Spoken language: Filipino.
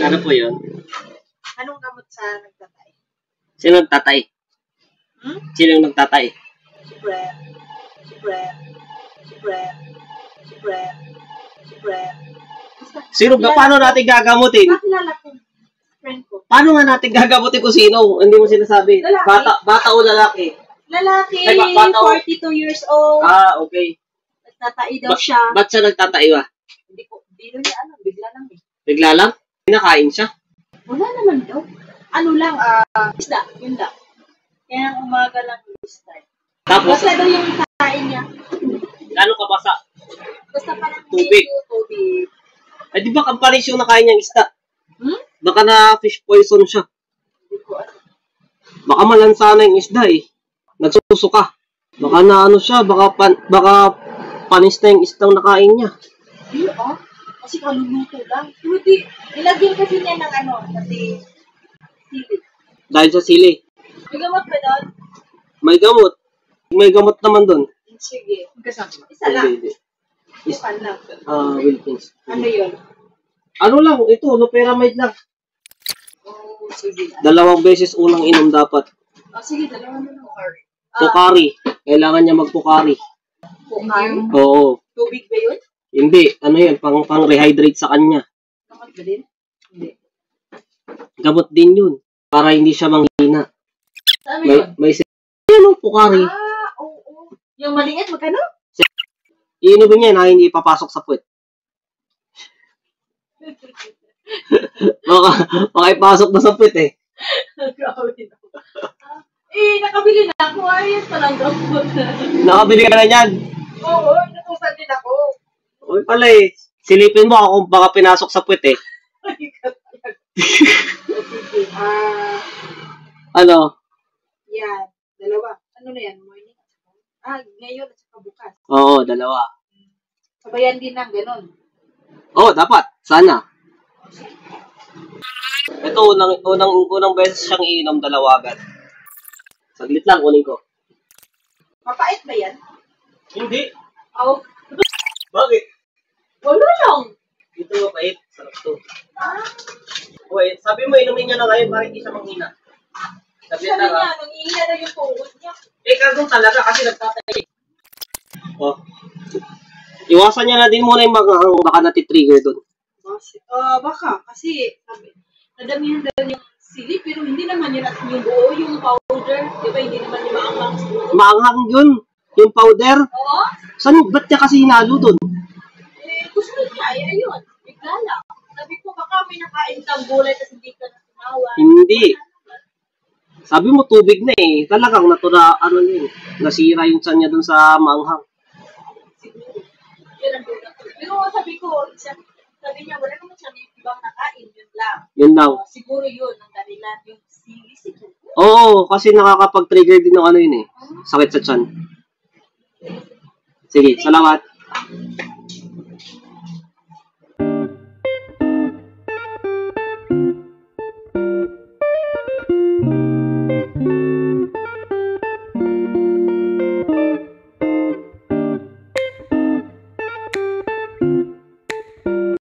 Ano po yun? Anong gamot sa nagtatay? Sino nagtatay? Sino yung nagtatay? Si Brett. Paano natin gagamutin? Nakilala ko. Friend ko. Paano nga natin gagamutin kung sino? Hindi mo sinasabi. Lalaki. Bata o lalaki? Lalaki, Ay, bata o... 42 years old. Ah, okay. Nagtatai daw siya. Ba't siya nagtatai ba? Hindi niya alam. Bigla lang eh. Bigla lang? Pinakain siya? Wala naman daw. Ano lang, isda. Yun lang. Kaya umaga lang yung isda. Tapos? Basta daw yung kain niya. Gano'ng kabasa? Basta parang tubig. Tubig. Ay, di ba kampanis yung nakain niyang isda? Baka na fish poison siya. Hindi ko alam. Baka malansa na yung isda eh. Nagsusuka. Baka na ano siya, baka panis na yung isdang nakain niya. Hindi kasi kaluluto lang. Hindi, nilagyan kasi niya ng kasi sili. Dahil sa sili. May gamot ba doon? May gamot. May gamot naman doon. Sige. Isa lang. Isa lang. Wilkins. Ano yun? Ano lang, ito, loperamide lang. Oh, sige. 2 beses unang inom dapat. Sige, 2 na lang. Pukari. Kailangan niya magpukari. Pukari? Oo. Tubig ba yun? Hindi. Ano yan? Pang-rehydrate sa kanya. Gamot ba din? Hindi. Gamot din yun. Para hindi siya manghina. Ano yun? May ano, pukari. Oo. Yung maliit, magkano? Iinumin niya na hindi ipapasok sa puwet. baka ipasok na sa puwet eh. Grabe na. Nakabili na ako. Ayos pa lang gamot. Nakabili ka na yan? Oo, natusan din ako. Uy pala eh. Silipin mo ako baka pinasok sa puwet eh. Ano? Yan. 2. Ano na yan? Morning? Ngayon at saka bukas. Oo, 2. Sabayan din ng ganun. Oo, dapat. Sana. Ito, unang beses siyang iinom 2 agad. Saglit lang, kunin ko. Mapait ba yan? Hindi. Oh. Bakit? Wala lang. Ito mapait. Sarap to. Wait, sabi mo inumin niya na ngayon para hindi siya manghina. Sabi niya, nanghihina na yung tuhod niya. Kagong talaga kasi nagtatay. Oh. Iwasan niya na din muna yung mga baka natitrigger doon. Baka. Kasi, nadamihan daw yung sili, pero hindi naman yun at yung buo, yung powder. Di ba, hindi naman yung maanghang. Maanghang yun. Yung powder. Oo. Ba't niya kasi hinalo doon? Gusto niya, ayun. Bigla lang. Sabi ko, baka may nakain kang gulay kasi hindi ka natunawa. Hindi. Sabi mo tubig na eh. Talagang nasira yung tiyan niya doon sa maanghang. Siguro. Yun ang gulay. Pero sabi niya, wala naman siya ibang nakain. Yun lang. Yun lang. Siguro yun, ang dahilan yung sili siguro. Oo, kasi nakakapag-trigger din ng yun eh. Sakit sa tiyan. Sige, salamat.